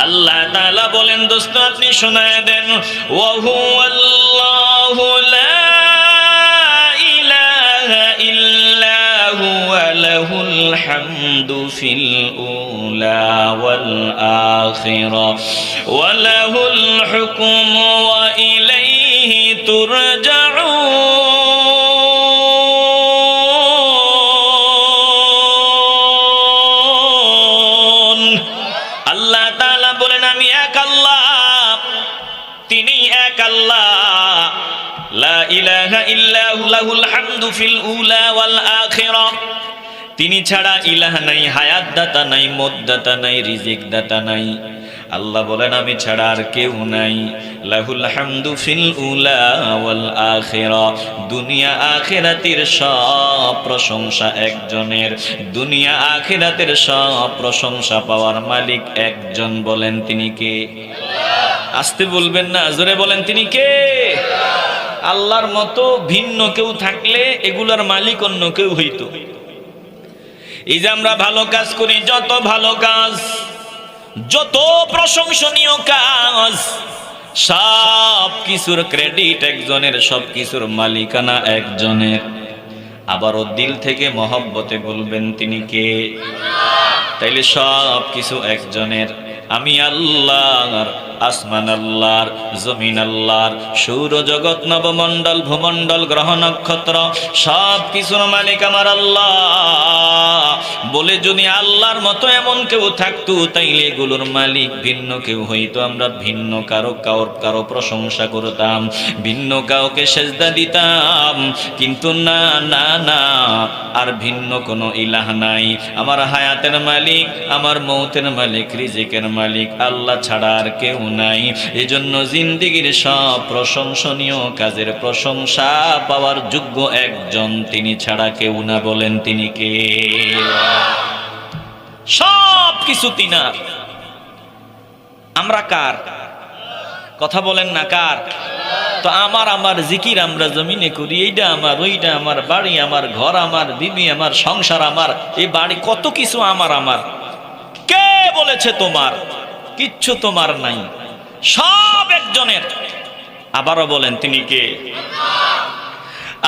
আল্লাহ তাআলা বলেন দোস্ত আপনি শোনায় দেন, ওয়া হুয়াল্লাহু লা ইলাহা ইল্লা হুয়া লাহুল হামদু ফিল উলা ওয়াল আখিরাহ ওয়া লাহুল হুকমু ওয়া ইলাইহি তুরজাউন। আল্লাহ তাআলা বলেন আমি এক আল্লাহ, তিনি এক আল্লাহ, লা ইলাহা ইল্লাহু লাহুল হামদু ফিল উলা ওয়াল আখিরাহ, তিনি ছাড়া ইলাহ নাই, হায়াত দাতা নাই, মত দাতা নাই, রিজিক দাতা নাই। আল্লাহ বলেন আমি ছাড়া আর কেউ নাই। লাহুল হামদু ফিল উলা ওয়াল আখিরাহ, দুনিয়া আখিরাতের সব প্রশংসা একজনের, দুনিয়া আখিরাতের সব প্রশংসা পাওয়ার মালিক একজন, বলেন তিনি কে? আসতে বলবেন না, জোরে বলেন তিনি কে? আল্লাহর মতো ভিন্ন কেউ থাকলে এগুলার মালিক অন্য কেউ হইতো। এই যে আমরা ভালো কাজ করি, যত ভালো কাজ, যত প্রশংসনীয় কাজ, সব কিছুর ক্রেডিট একজনের, সব কিছুর মালিকানা একজনের। আবারও দিল থেকে মহব্বতে বলবেন তিনি কে? তাইলে সব কিছু একজনের। আমি আল্লাহর, আসমান আল্লাহর, জমিন আল্লাহর, সৌর জগৎ, নবমণ্ডল, ভূমণ্ডল, গ্রহ নক্ষত্র, সব কিছুর মালিক আমার আল্লাহ বলে যদি আল্লাহর মতো এমন কেউ থাকতো তাইলে এগুলোর মালিক ভিন্ন কেউ হইতো। আমরা ভিন্ন কারো প্রশংসা করতাম, ভিন্ন কাউকে সেজদা দিতাম, কিন্তু না না না, আর ভিন্ন কোনো ইলাহ নাই। আমার হায়াতের মালিক, আমার মৌতের মালিক, রিজিকের মালিক আল্লাহ ছাড়া আর কেউ নাই। এজন্য জিন্দেগীর সব প্রশংসনীয় কাজের প্রশংসা পাওয়ার যোগ্য একজন, তিনি ছাড়া কেউ না, বলেন তিনি কে? সব কিছু তিনার। আমরা কার? কথা বলেন না, কার? তো আমার জিকির আমরা জমিনে করি, এইটা আমার, ওইটা আমার, বাড়ি আমার, ঘর আমার, বিবি আমার, সংসার আমার, এই বাড়ি, কত কিছু আমার। কে বলেছে তোমার? কিচ্ছু তোমার নাই, সব একজনের। আবারও বলেন তিনি কে?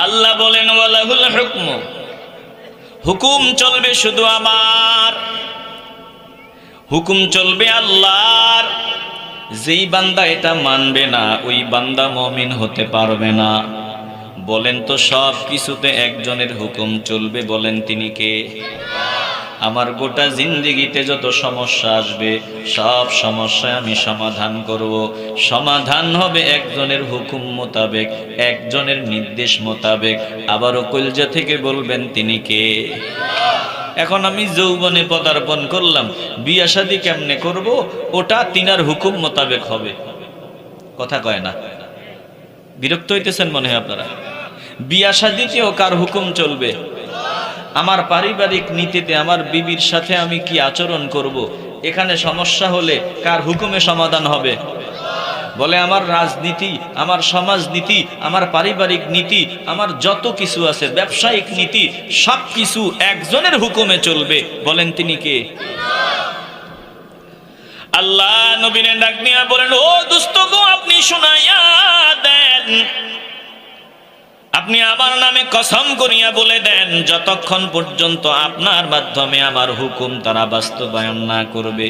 আল্লাহ বলেন ওয়ালাহুল হুকমু, হুকুম চলবে শুধু আমার, হুকুম চলবে আল্লাহর। যেই বান্দা এটা মানবে না ওই বান্দা মুমিন হতে পারবে না। বলেন তো সব কিছুতে একজনের হুকুম চলবে, বলেন তিনি কে? আমার গোটা জিন্দেগিতে যত সমস্যা আসবে সব সমস্যায় আমি সমাধান করব। সমাধান হবে একজনের হুকুম মোতাবেক, একজনের নির্দেশ মোতাবেক। আবারও কলজা থেকে বলবেন তিনি কে? এখন আমি যৌবনে পদার্পণ করলাম, বিয়া শাদী কেমনে করব ওটা তিনার হুকুম মোতাবেক হবে। কথা কয় না? বিরক্ত হইতেছেন মনে হয় আপনারা? বিয়া শাদীতেও কার হুকুম চলবে? আমার পারিবারিক নীতিতে আমার বিবির সাথে আমি কি আচরণ করব, এখানে সমস্যা হলে কার হুকুমে সমাধান হবে? বলে আমার রাজনীতি, আমার সমাজনীতি, আমার পারিবারিক নীতি, আমার যত কিছু আছে, ব্যবসায়িক নীতি, সব কিছু একজনের হুকুমে চলবে, বলেন তিনি কে? আল্লাহ নবীরে ডাক নিয়া বলেন, ও দোস্ত গো, আপনি শুনাইয়া দেন, আপনি আমার নামে কসম করিয়া বলে দেন, যতক্ষণ পর্যন্ত আপনার মাধ্যমে আমার হুকুম তারা বাস্তবায়ন না করবে,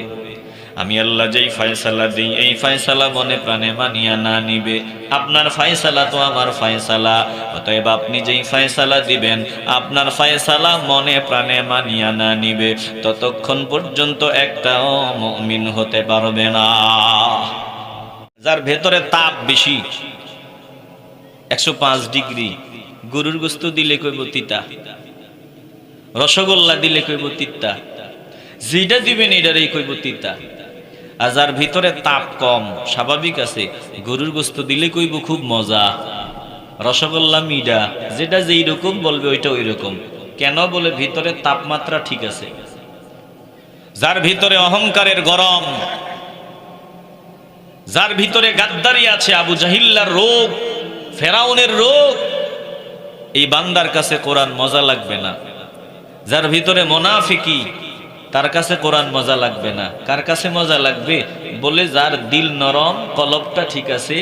আমি আল্লাহ যেই ফয়সালা দিই এই ফয়সালা মনে প্রাণে মানিয়া না নিবে, আপনার ফয়সালা তো আমার ফয়সালা, অতএব আপনি যেই ফয়সালা দিবেন আপনার ফয়সালা মনে প্রাণে মানিয়া না নিবে, ততক্ষণ পর্যন্ত একটাও মুমিন হতে পারবে না। যার ভেতরে তাপ বেশি, 105 ডিগ্রি, গরুর গোস্ত দিলে কইব তিতা, রসগোল্লা দিলে কইব তিতা, যেটা দিবেন এটারই কইব তিতা। আর যার ভিতরে তাপ কম, স্বাভাবিক আছে, গরুর গোস্ত দিলে কইব খুব মজা, রসগোল্লা মিডা, যেটা যেই রকম বলবে ওইটা ওই রকম। কেন? বলে ভিতরে তাপমাত্রা ঠিক আছে। যার ভিতরে অহংকারের গরম, যার ভিতরে গাদ্দারি আছে, আবু জাহিল্লার রোগ, ফেরাউনের রোগ, এই বান্দার কাছে কোরআন মজা লাগবে না। যার ভিতরে মুনাফিকি, তার কাছে কোরআন মজা লাগবে না। কার কাছে মজা লাগবে? বলে যার দিল নরম, কলবটা ঠিক আছে,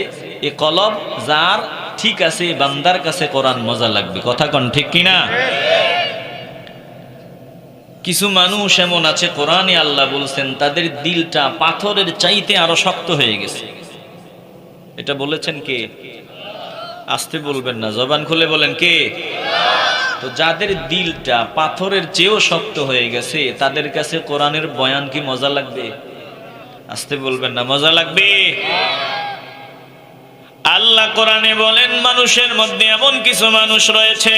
এ কলব যার ঠিক আছে, বান্দার কাছে কোরআন মজা লাগবে। কথা কোন ঠিক কিনা? কিছু মানুষ এমন আছে, কোরআনে আল্লাহ বলছেন তাদের দিলটা পাথরের চাইতে আরো শক্ত হয়ে গেছে। এটা বলেছেন কে? আসতে বলবেন না, জবান খুলে বলেন কে? তো যাদের দিলটা পাথরের চেয়েও শক্ত হয়ে গেছে, তাদের কাছে কোরআনের বয়ান কি মজা লাগবে? আসতে বলবেন না, মজা লাগবে? আল্লাহ কোরআনে বলেন, মানুষের মধ্যে এমন কিছু মানুষ রয়েছে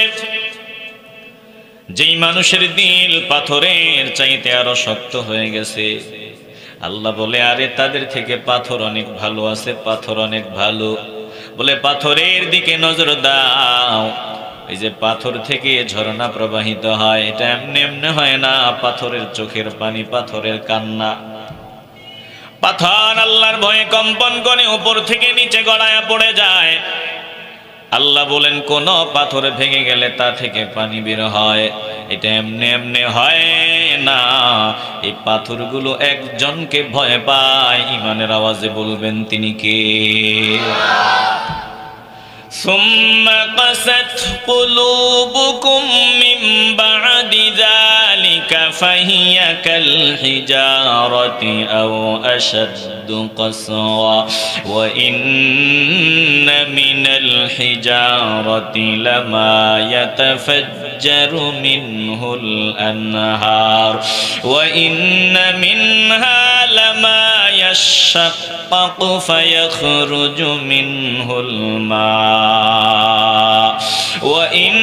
যেই মানুষের দিল পাথরের চাইতে আরো শক্ত হয়ে গেছে। আল্লাহ বলে, আরে তাদের থেকে পাথর অনেক ভালো আছে, পাথর অনেক ভালো। বলে পাথরের দিকে নজর দাও, এই যে পাথর থেকে ঝর্ণা প্রবাহিত হয়, এটা এমনি এমনি হয় না। পাথরের চোখের পানি, পাথরের কান্না। পাথর আল্লাহর ভয়ে কম্পন করে উপর থেকে নিচে গড়ায়া পড়ে যায়। আল্লাহ বলেন, কোন পাথর ভেঙে গেলে তা থেকে পানি বের হয়, এটা এমনি এমনি হয় না। এই পাথরগুলো একজনকে ভয় পায়। ইমানের আওয়াজে বলবেন তিনি কে? ثم قست قلوبكم من بعد ذلك فهي كالحجارة أو أشد قسوة وإن من الحجارة لما يتفجر منه الأنهار وإن منها لما يشقق فيخرج منه الماء وإن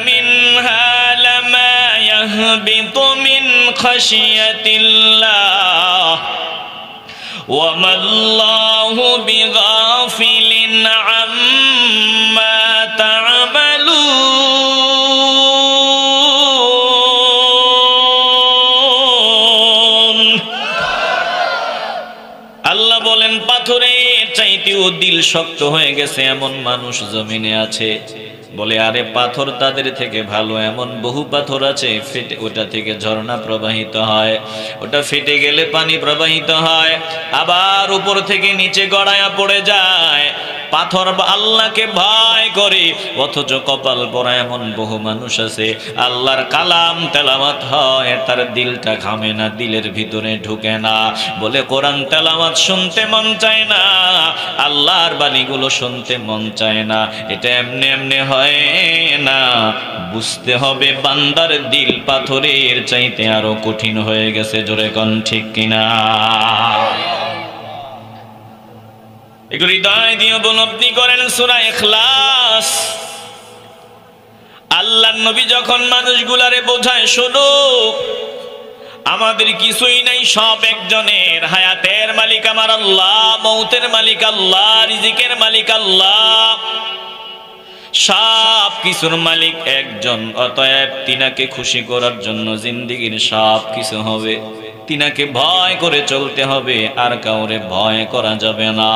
منها لما يهبط من خشية الله وما الله بغافل عما تعملون। আল্লাহ বলেন, পাথরের চাইতেও দিল শক্ত হয়ে গেছে এমন মানুষ জমিনে আছে। বলে, আরে পাথর তাদের থেকে ভালো, এমন বহু পাথর আছে ফেটে ওটা থেকে ঝর্ণা প্রবাহিত হয়, ওটা ফেটে গেলে পানি প্রবাহিত হয়, আবার উপর থেকে নিচে গড়ায়া পড়ে যায়। পাথর আল্লাহকে ভয় করে, অথচ কপাল পরা এমন বহু মানুষ আছে, আল্লাহর কালাম তেলাওয়াত হয়, তার দিলটা ঘামে না, দিলের ভিতরে ঢুকে না। বলে, কোরআন তেলাওয়াত শুনতে মন চায় না, আল্লাহর বাণীগুলো শুনতে মন চায় না। এটা এমনি এমনি হয় না। বুঝতে হবে বান্দার দিল পাথরের চাইতে আরো কঠিন হয়ে গেছে। জোরে কোন ঠিক কিনা? একটু হৃদয় দিয়ে উপলব্ধি করেন সূরা ইখলাস। আল্লাহর নবী যখন মানুষগুলারে বোঝায়, শোনো, আমাদের কিছুই নাই, সব একজনের। হায়াতের মালিক আমার আল্লাহ, মৌতের মালিক আল্লাহ, রিজিকের মালিক আল্লাহ, সব কিছুর মালিক একজন। অতএব তিনাকে খুশি করার জন্য জিন্দেগীর সব কিছু হবে। তিনাকে ভয় করে চলতে হবে, আর কাউরে ভয় করা যাবে না।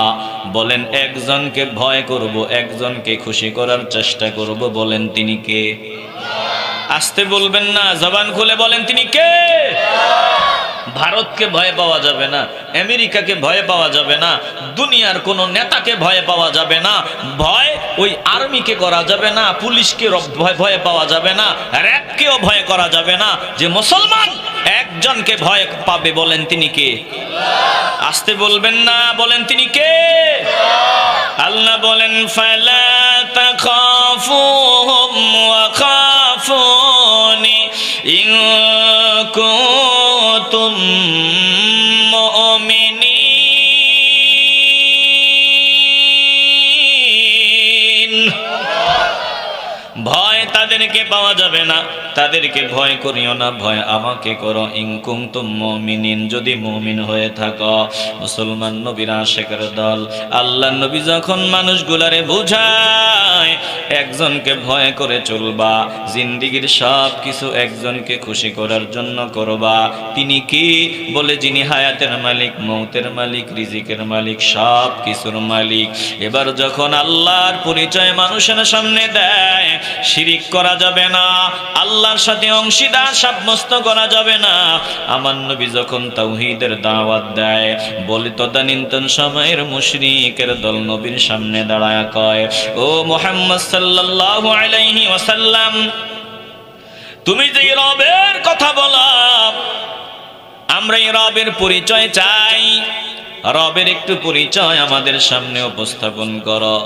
বলেন, একজনকে ভয় করব, একজনকে খুশি করার চেষ্টা করব। বলেন তিনি কে? আসতে বলবেন না, জবান খুলে বলেন তিনি কে? ভারতকে ভয় পাওয়া যাবে না, আমেরিকাকে ভয় পাওয়া যাবে না, দুনিয়ার কোন নেতাকে ভয় পাওয়া যাবে না, ভয় ওই আর্মিকে করা যাবে না, পুলিশকে ভয় পাওয়া যাবে না, র‍্যাবকেও ভয় করা যাবে না। যে মুসলমান একজনকে ভয় পাবে, বলেন তিনি কে? আসতে বলবেন না, বলেন তিনি কে? আল্লাহ বলেন, ফালা তাখাফুহুম ওয়া খাফুনি ইন কুনতুম মুমিনিন। ভয় তাদেরকে পাওয়া যাবে না, তাদেরকে ভয় করিও না, ভয় আমাকে করো। ইন কুনতুম মুমিনিন, যদি মুমিন হয়ে থাকো। মুসলমান নবীর আশিকের দল। আল্লাহ নবী যখন মানুষগুলারে বুঝায়, একজনকে ভয় করে চলবা, জিন্দেগীর সব কিছু একজনকে খুশি করার জন্য করবা। তিনি কি? বলে, যিনি হায়াতের মালিক, মৌতের মালিক, রিজিকের মালিক, সব কিছুর মালিক। এবার যখন আল্লাহর পরিচয় মানুষের সামনে দেয়, শিরিক করা যাবে না, আল্লাহর সাথে অংশীদার সাব্যস্ত করা যাবে না। আমার নবী যখন তাওহীদের দাওয়াত দেয়, বলে তদানীন্তন সময়ের মুশরিকের দল নবীর সামনে দাঁড়ায় কয়, ও মুহাম্মদ সাল্লাল্লাহু আলাইহি ওয়াসাল্লাম, তুমি যে রবের কথা বলো, আমরা এই রবের পরিচয় চাই, রবের একটু পরিচয় আমাদের সামনে উপস্থাপন করো।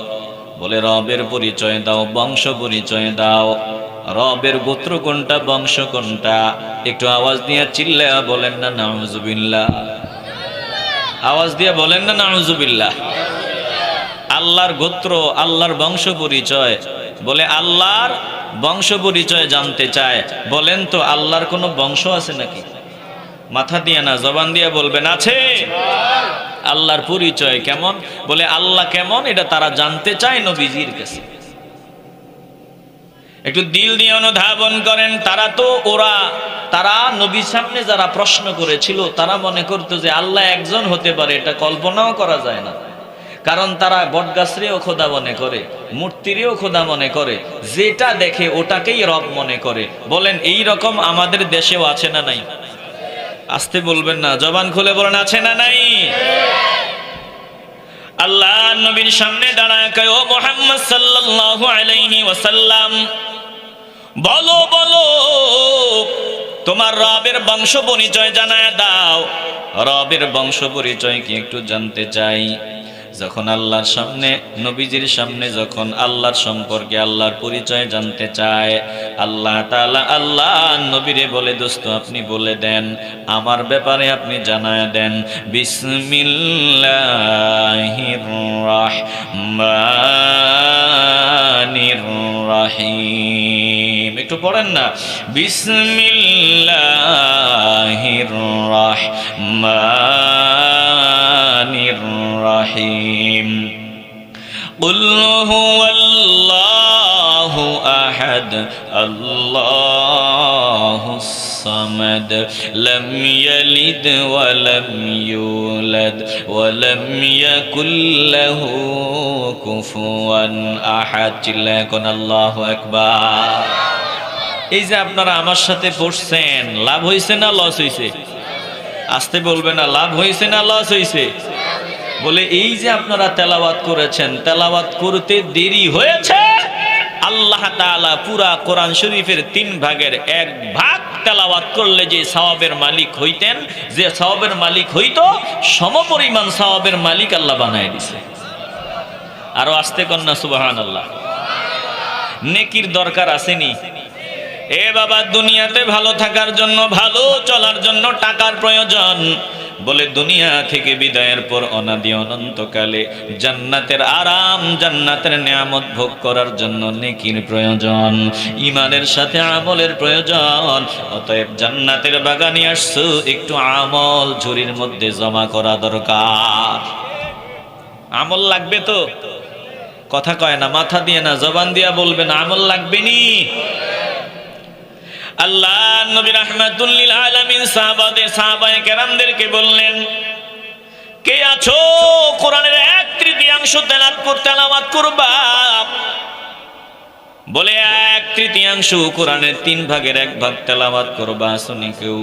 বলে রবের পরিচয় দাও, বংশ পরিচয় দাও। রবের গোত্র কোনটা, বংশ কোনটা? একটু আওয়াজ দিয়ে চিল্লায়া বলেন না নাউজুবিল্লাহ। আওয়াজ দিয়ে বলেন না নাউজুবিল্লাহ। আল্লাহর গোত্র, আল্লাহর বংশ পরিচয়। বলে আল্লাহর বংশ পরিচয় জানতে চায়। বলেন তো আল্লাহর কোনো বংশ আছে নাকি? মাথা দিয়ে না, জবান দিয়ে বলবেন আছে। আল্লাহর পরিচয় কেমন? বলে আল্লাহ কেমন এটা তারা জানতে চায় নবীজির কাছে। একটু দিল দিয়ে অনুধাবন করেন। তারা নবীর সামনে যারা প্রশ্ন করেছিল, তারা মনে করতো যে আল্লাহ একজন হতে পারে, এটা কল্পনাও করা যায় না। কারণ তারা বটগাছরেও খোদা মনে করে, মূর্তিরেও খোদা মনে করে, যেটা দেখে ওটাকেই রব মনে করে। বলেন এই রকম আমাদের দেশেও আছে না নাই? আসতে বলবেন না, জবান খুলে বলেন আছে না নাই? আল্লাহ নবীর সামনে দাঁড়ায় কয়, ও মুহাম্মদ সাল্লাল্লাহু আলাইহি ওয়াসাল্লাম, বলো বলো তোমার রবের বংশ পরিচয় জানায় দাও। রবের বংশ পরিচয় কি একটু জানতে চাই। যখন আল্লাহর সামনে, নবীজির সামনে যখন আল্লাহর সম্পর্কে, আল্লাহর পরিচয় জানতে চায়, আল্লাহ তাআলা আল্লাহ নবীরে বলে, দোস্ত আপনি বলে দেন, আমার ব্যাপারে আপনি জানায় দেন। বিসমিল্লাহির রাহমানির রাহিম। একটু পড়েন না, বিসমিল্লাহির রাহমানির রাহিম। কুল হুয়াল্লাহু আহাদ, আল্লাহুস সামাদ, লাম ইয়ালিদ ওয়া লাম ইউলাদ ওয়া লাম ইয়াকুল লাহু কুফুয়ান আহাদ। চিল্লায় কোন আল্লাহু আকবার। এই যে আপনারা আমার সাথে পড়ছেন, লাভ হইছে না লস হইছে? আসতে বলবে না, লাভ হইছে না লস হইছে? বলে এই যে আপনারা তেলাওয়াত করেছেন, তেলাওয়াত করতে দেরি হয়েছে। আল্লাহ তাআলা পুরা কোরআন শরীফের 3 ভাগের 1 ভাগ তেলাওয়াত করলে যে সওয়াবের মালিক হইতেন, যে সওয়াবের মালিক হইতো, সমপরিমাণ সওয়াবের মালিক আল্লাহ বানায় দিছে। আরো আসতে কন্যা সুবহানাল্লাহ। নেকির দরকার আসেনি? এ বাবা, দুনিয়াতে ভালো থাকার জন্য, ভালো চলার জন্য টাকার প্রয়োজন। বলে দুনিয়া থেকে বিদায়ের পর অনাদি অনন্তকালে জান্নাতের আরাম, জান্নাতের নিয়ামত ভোগ করার জন্য নেকির প্রয়োজন, ইমানের সাথে আমলের প্রয়োজন। অতএব জান্নাতের বাগানে আসছো, একটু আমল ঝুরির মধ্যে জমা করা দরকার। আমল লাগবে তো? কথা কয় না, মাথা দিয়ে না, জবান দিয়া বলবেন আমল লাগবে নি? আল্লাহ নবী রাহমাতুল লিল আলামিন সাহাবায়ে কেরামদেরকে বললেন, কে আছো কোরআনের 1/3 তেলাওয়াত করবা? বলে 1/3 কোরআনের 3 ভাগের 1 ভাগ তেলাওয়াত করবা। শুনি কেউ?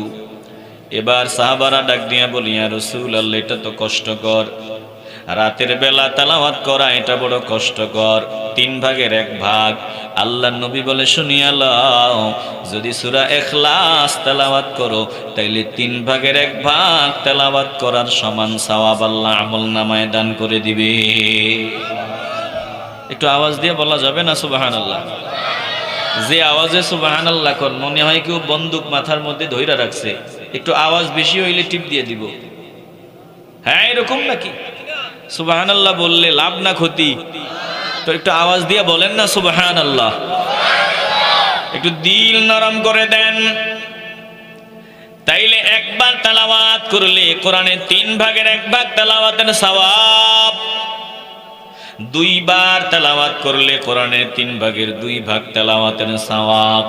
এবার সাহাবারা ডাক দিয়া বলি, ইয়া রাসূলুল্লাহ, এটা তো কষ্টকর, রাতের বেলা তেলাওয়াত করা এটা বড় কষ্টকর। 3 ভাগের 1 ভাগ। আল্লাহ নবী বলে, শুনিয়া লও, যদি সূরা ইখলাস তেলাওয়াত করো, তাইলে 3 ভাগের 1 ভাগ তেলাওয়াত করার সমান সওয়াব আল্লাহ আমলনামায় দান করে দিবে। একটু আওয়াজ দিয়ে বলা যাবে না সুবহানাল্লাহ? যে আওয়াজে সুবহানাল্লাহ কোন, মনে হয় কেউ বন্দুক মাথার মধ্যে ধইরা রাখছে। একটু আওয়াজ বেশি হইলে টিপ দিয়ে দিব। হ্যাঁ, এরকম নাকি? সুবহানাল্লাহ বললে লাভ না ক্ষতি? তো একটু আওয়াজ দিয়ে বলেন না সুবহানাল্লাহ। একটু দিল নরম করে দেন। তাইলে একবার তেলাওয়াত করলে কোরআনের 3 ভাগের 1 ভাগ তেলাওয়াতের সওয়াব, 2 বার তেলাওয়াত করলে কোরআনের 3 ভাগের 2 ভাগ তেলাওয়াতের সওয়াব,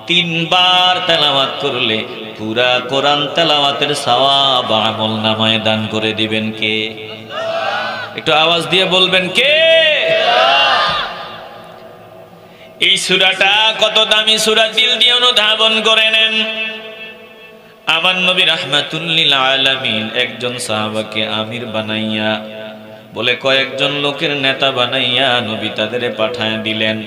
3 বার তেলাওয়াত করলে পুরা কোরআন তেলাওয়াতের সওয়াব আমলনামায় দান করে দিবেন কে? একটু আওয়াজ দিয়ে বলবেন কে? এই সূরাটা কত দামি সূরা, দিল দিয়ে অনুধাবন করে নেন। আমার নবী রাহমাতুল লিল আলামিন একজন সাহাবাকে আমির বানাইয়া, বলে কয়েকজন লোকের নেতা বানাইয়া নবী তাদের পাঠায় দিলেন।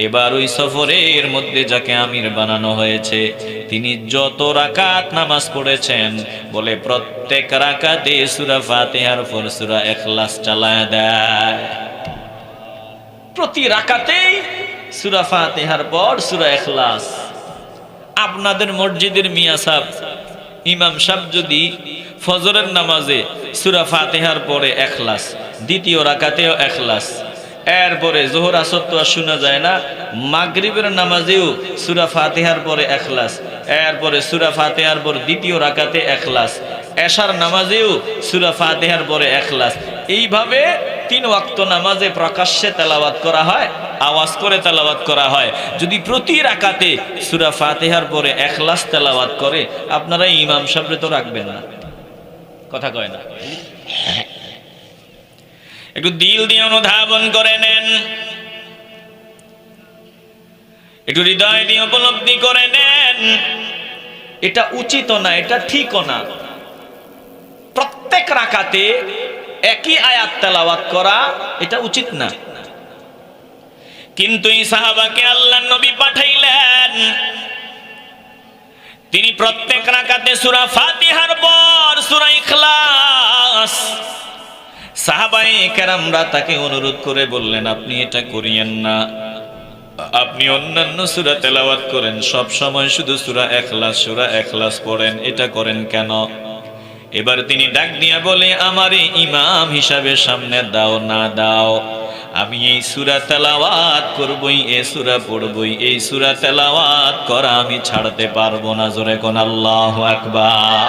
এবার ওই সফরের মধ্যে যাকে আমির বানানো হয়েছে তিনি যত রাকাত নামাজ পড়েছেন, বলে প্রত্যেক রাকাতে সূরা ফাতিহার পর সূরা ইখলাস চালায় দেয়। প্রতি রাকাতেই সূরা ফাতিহার পর সূরা ইখলাস। আপনাদের মসজিদের মিয়া সাহেব, ইমাম সাহেব যদি ফজরের নামাজে সূরা ফাতিহার পরে ইখলাস, দ্বিতীয় রাকাতেও ইখলাস, এরপরে যোহর আসর তো আর শোনা যায় না, মাগরিবের নামাজেও সূরা ফাতিহার পরে ইখলাস, এরপরে সূরা ফাতিহার পর দ্বিতীয় রাকাতে ইখলাস, এশার নামাজেও সূরা ফাতিহার পরে ইখলাস, এইভাবে 3 ওয়াক্ত নামাজে প্রকাশ্যে তেলাওয়াত করা হয়, আওয়াজ করে তেলাওয়াত করা হয়। যদি প্রতি রাকাতে সূরা ফাতিহার পরে ইখলাস তেলাওয়াত করে, আপনারা ইমাম সাহেবরে তো রাখবেন না, কথা কয় না। একটু দিল দিয়ে অনুধাবন করে নেন, একটু হৃদয় দিয়ে উপলব্ধি করে নেন। এটা উচিত না, এটা ঠিকও না। প্রত্যেক রাকাতে একই আয়াত তেলাওয়াত করা এটা উচিত না। কিন্তু এই সাহাবাকে আল্লাহর নবী পাঠাইলেন, তিনি প্রত্যেক রাকাতে সূরা ফাতিহার পর সূরা ইখলাস। সাহাবায়ে কেরামরা তাকে অনুরোধ করে বললেন, আপনি এটা করিয়েন না, আপনি অন্যান্য সূরা তেলাওয়াত করেন, সব সময় শুধু সূরা ইখলাস পড়েন, এটা করেন কেন? এবার তিনি ডাক দিয়া বলে, আমারে ইমাম হিসাবে সামনে দাও না দাও, আমি এই সূরা তেলাওয়াত করবই, এই সূরা পড়বই, এই সূরা তেলাওয়াত করা আমি ছাড়তে পারবো না। জোরে কোন আল্লাহু আকবার।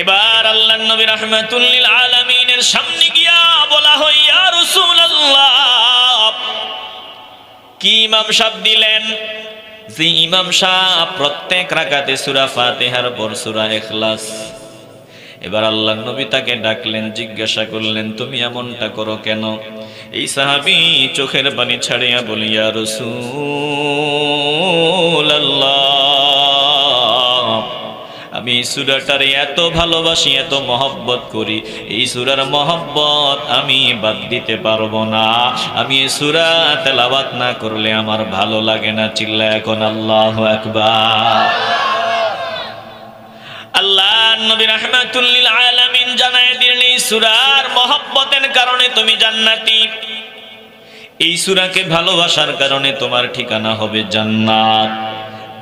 এবার আল্লাহর নবী রাহমাতুল লিল আলামিনের সামনে গিয়া বলা হয়, ইয়া রাসূলুল্লাহ। কি ইমাম সাহেব দিলেন? যে ইমাম সাহেব প্রত্যেক রাকাতে সূরা ফাতিহার পর সূরা ইখলাস। এবার আল্লাহর নবী তাকে ডাকলেন, জিজ্ঞাসা করলেন, তুমি এমনটা করো কেন? এই সাহাবী চোখের পানি ছাড়িয়া বলে, ইয়া রাসূলুল্লাহ, আমি এই সূরাটারে এত ভালোবাসি, এত মহব্বত করি, এই সূরার মহব্বত আমি বাদ দিতে পারবো না। আমি এই সূরা তেলাওয়াত না করলে আমার ভালো লাগে না। চিল্লায় এখন আল্লাহু আকবার। আল্লাহর নবী রাহমাতুল লিল আলামিন জানায় দিলেন, এই সূরার মহব্বতের কারণে তুমি জান্নাতি, এই সূরাকে ভালোবাসার কারণে তোমার ঠিকানা হবে জান্নাত।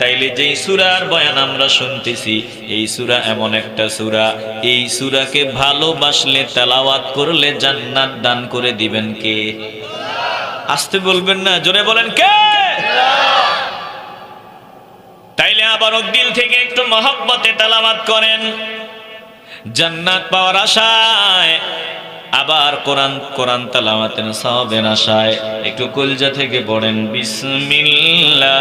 তাইলে যেই সূরার বয়ান আমরা শুনতেছি, এই সূরা এমন একটা সূরা, এই সূরাকে ভালোবাসলে তেলাওয়াত করলে জান্নাত দান করে দিবেন কে? আসতে বলবেন না, জোরে বলেন কে? তাইলে আবার দিল থেকে একটু মহব্বতে তেলাওয়াত করেন, জান্নাত পাওয়ার আশায়, আবার কোরআন তেলাওয়াতের সওয়াবের আশায় একটু কলজা থেকে পড়েন, বিসমিল্লাহির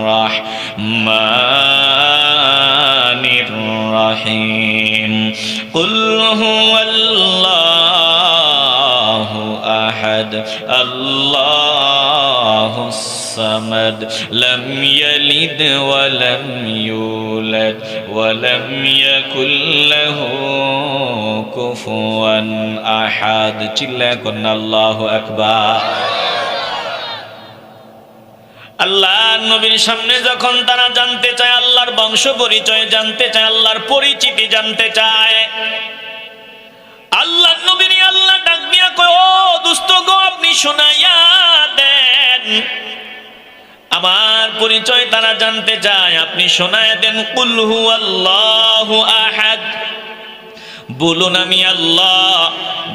রাহমানির রাহিম। কুল হুয়াল্লাহু আহাদ, আল্লাহুস সামাদ, লাম ইয়ালিদ ওয়া লাম ইউলাদ ওয়া লাম ইয়াকুল লাহু কুফুয়ান আহাদ। চিল্লায় কোন আল্লাহু আকবার। আল্লাহর নবীর সামনে যখন তারা জানতে চায়, আল্লাহর বংশ পরিচয় জানতে চায়, আল্লাহর পরিচিতি জানতে চায়, আল্লাহর নবীর আল্লাহ ডাক দিয়া কয়, ও দোস্ত গো, আপনি শোনাইয়া দেন, আমার পরিচয় তারা জানতে চায়, আপনি শোনায়া দেন। কুল হুয়াল্লাহু আহাদ, বলুন আমি আল্লাহ।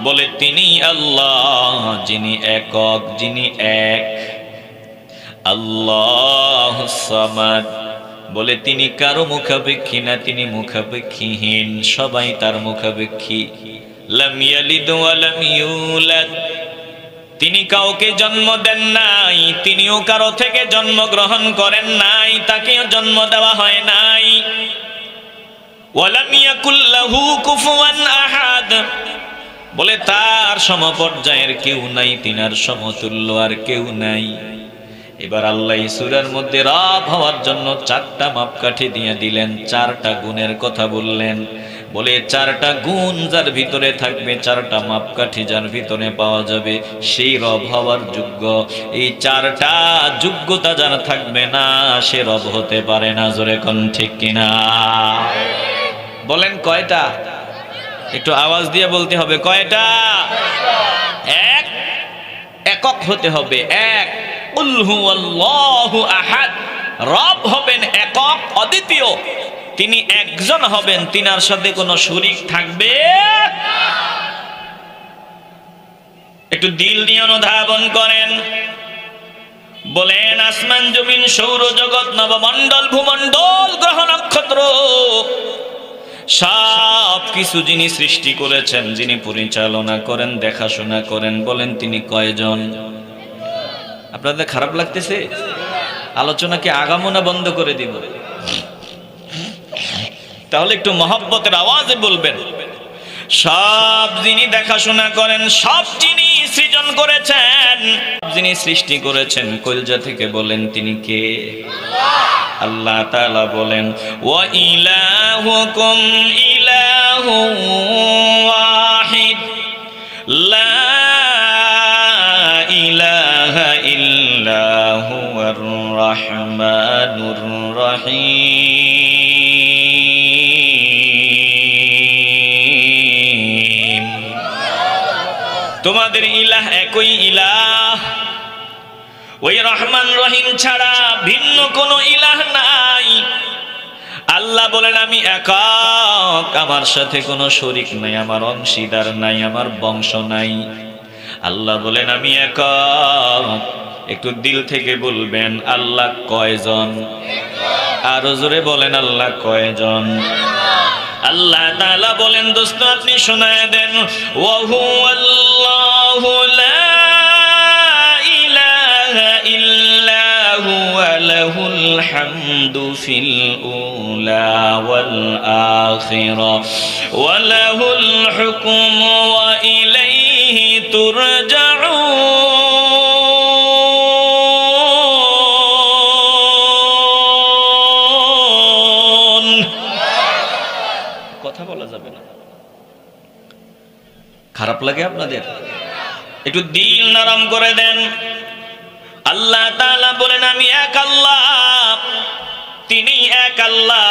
বলে তিনি আল্লাহ, যিনি একক, যিনি এক। আল্লাহুস সামাদ, বলে তিনি কারো মুখাপেক্ষী না, তিনি মুখাপেক্ষীহীন, সবাই তার মুখাপেক্ষী। লাম ইয়ালিদ ওয়া লাম ইউলাদ, তিনি কাউকে জন্ম দেন নাই, তিনিও কারো থেকে জন্ম গ্রহণ করেন নাই, তাকেও জন্ম দেওয়া হয় নাই। ওয়ালাম ইয়াকুল লাহু কুফুয়ান আহাদ, বলে তার সমপর্যায়ের কেউ নাই, তিনার সমতুল্য আর কেউ নাই। এবার আল্লাহ সূরার মধ্যে রব হওয়ার জন্য 4টা মাপকাঠি দিয়ে দিলেন, 4টা গুণের কথা বললেন। বলে 4টা গুণ যার ভিতরে থাকবে, 4টা মাপকাঠি যার ভিতরে পাওয়া যাবে, সেই রব হওয়ার যোগ্য। এই 4টা যোগ্যতা যার থাকবে না, সে রব হতে পারে না। জোরে কোন ঠিক কিনা? বলেন কয়টা? একটু আওয়াজ দিয়ে বলতে হবে, কয়টা? এক, একক হতে হবে। এক, কুল হুয়াল্লাহু আহাদ। রব হবেন একক, অদ্বিতীয়। তিনি একজন হবেন, তিনার সাথে কোনো শরীক থাকবে। একটু দিল দিয়ে অনুধাবন করেন। বলেন আসমান জমিন সৌরজগৎ নবমণ্ডল ভূমণ্ডল গ্রহ নক্ষত্র সব কিছু যিনি সৃষ্টি করেছেন, যিনি পরিচালনা করেন, দেখাশোনা করেন, বলেন তিনি কয়জন? আপনাদের খারাপ লাগতেছে? আলোচনা কি আগামো না বন্ধ করে দিব? তাহলে একটু মহব্বতের আওয়াজে বলবেন। সব যিনি দেখাশোনা করেন, সব যিনি সৃজন করেছেন, যিনি সৃষ্টি করেছেন কলজা থেকে, বলেন তিনি কে? আল্লাহ তাআলা বলেন ওয়া ইলাহুকুম ইলাহুন ওয়াহিদ লা ইলাহা ইল্লা হুয়ার রাহমানুর রহিম। তোমাদের ইলাহ একই ইলাহ, ওই রহমান রহিম ছাড়া ভিন্ন কোনো ইলাহ নাই। আল্লাহ বলেন আমি একক, আমার সাথে কোনো শরীক নাই, আমার অংশীদার নাই, আমার বংশ নাই। আল্লাহ বলেন আমি একক। একটু দিল থেকে বলবেন আল্লাহ কয়জন? আরো জোরে বলেন আল্লাহ কয়জন? আল্লাহ তাআলা বলেন দোস্ত আপনি শোনায় দেন ওয়া হুয়াল্লাহু লা লাহুল হামদু ফিল উলা ওয়াল আখিরা ওয়া লাহুল হুকমু ওয়া ইলাইহি তুরজাউন। কথা বলা যাবে না, খারাপ লাগে আপনাদের? একটু দিল নরম করে দেন। আল্লাহ তাআলা বলেন আমি এক আল্লাহ, তিনি এক আল্লাহ।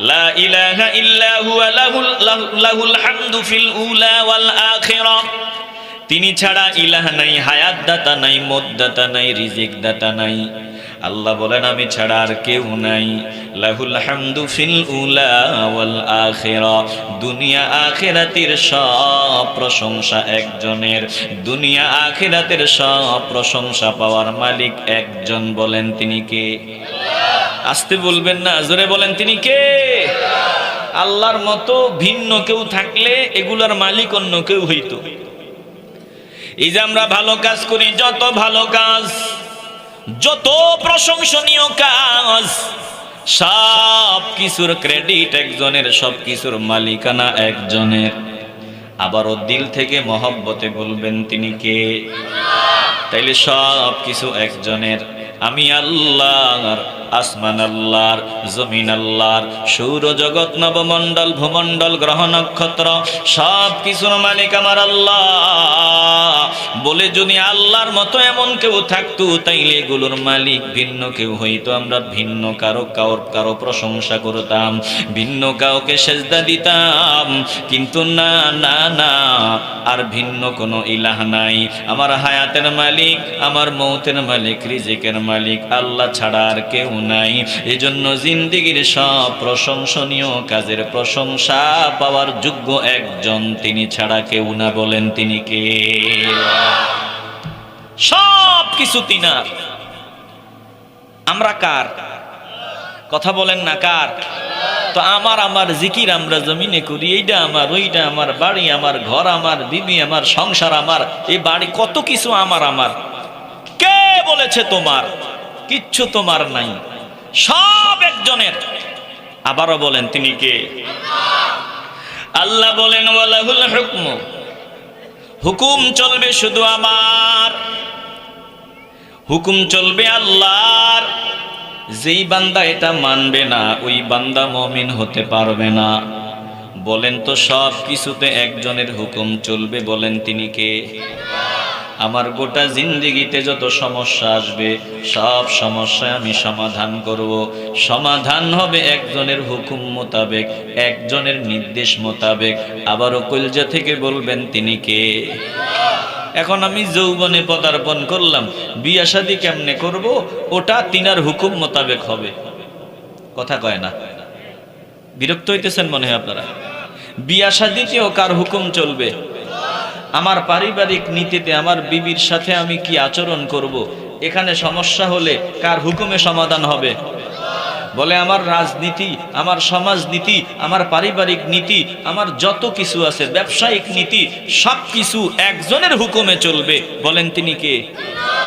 লা ইলাহা ইল্লা হুয়া লাহুল হামদু ফিল উলা ওয়াল আখিরা। তিনি ছাড়া ইলাহ নাই, হায়াত দাতা নাই, মত দাতা নাই, রিজিক দাতা নাই। আল্লাহ বলেন আমি ছাড়া আর কেউ নাই। লাহুল হামদু ফিল উলা ওয়াল আখিরা। দুনিয়া আখিরাতের সব প্রশংসা একজনের। দুনিয়া আখিরাতের সব প্রশংসা পাওয়ার মালিক একজন, বলেন তিনি কে? আসতে বলবেন না, জোরে বলেন তিনি কে? আল্লাহর মতো ভিন্ন কেউ থাকলে এগুলার মালিক অন্য কেউ হইতো। এই যে আমরা ভালো কাজ করি, যত ভালো কাজ, যত প্রশংসনীয় কাজ, সব কিছুর ক্রেডিট একজনের, সব কিছুর মালিকানা একজনের। আবারও দিল থেকে মহব্বতে বলবেন তিনি কে? তাইলে সব কিছু একজনের। আমি আল্লাহর, আসমান আল্লাহর, জমিন আল্লাহর, সৌরজগৎ নবমণ্ডল ভূমণ্ডল গ্রহ নক্ষত্র সব কিছুর মালিক আমার আল্লাহ। বলে যদি আল্লাহর মতো এমন কেউ থাকতো, তাইলে এগুলোর মালিক ভিন্ন কেউ হইতো। আমরা ভিন্ন কারো প্রশংসা করতাম, ভিন্ন কাউকে সেজদা দিতাম। কিন্তু না না না, আর ভিন্ন কোনো ইলাহ নাই। আমার হায়াতের মালিক, আমার মৌতের মালিক, রিজিকের মালিক আল্লাহ ছাড়া আর কেউ নাই। এজন্য জিন্দেগীর সব প্রশংসনীয় কাজের প্রশংসা পাওয়ার যোগ্য একজন, তিনি ছাড়া কেউ না। বলেন তিনি কে? সব কিছু তিনার। আমরা কার? কথা বলেন না, কার? তো আমার জিকির আমরা জমিনে করি, এইটা আমার, ওইটা আমার, বাড়ি আমার, ঘর আমার, বিবি আমার, সংসার আমার, এই বাড়ি, কত কিছু আমার। কে বলেছে তোমার? কিচ্ছু তোমার নাই, সব একজনের। আবারও বলেন তিনি কে? আল্লাহ বলেন ওয়ালাহুল হুকমু, হুকুম চলবে শুধু আমার, হুকুম চলবে আল্লাহর। যেই বান্দা এটা মানবে না ওই বান্দা মুমিন হতে পারবে না। বলেন তো সব কিছুতে একজনের হুকুম চলবে, বলেন তিনি কে? আমার গোটা জিন্দেগিতে যত সমস্যা আসবে সব সমস্যায় আমি সমাধান করব। সমাধান হবে একজনের হুকুম মোতাবেক, একজনের নির্দেশ মোতাবেক। আবারও কলজা থেকে বলবেন তিনি কে? এখন আমি যৌবনে পদার্পণ করলাম, বিয়া শাদী কেমনে করব ওটা তিনার হুকুম মোতাবেক হবে। কথা কয় না? বিরক্ত হইতেছেন মনে হয় আপনারা? বিয়া শাদীতেও কার হুকুম চলবে? আমার পারিবারিক নীতিতে আমার বিবির সাথে আমি কি আচরণ করব, এখানে সমস্যা হলে কার হুকুমে সমাধান হবে? বলে আমার রাজনীতি, আমার সমাজনীতি, আমার পারিবারিক নীতি, আমার যত কিছু আছে, ব্যবসায়িক নীতি, সব কিছু একজনের হুকুমে চলবে। বলেন তিনি কে?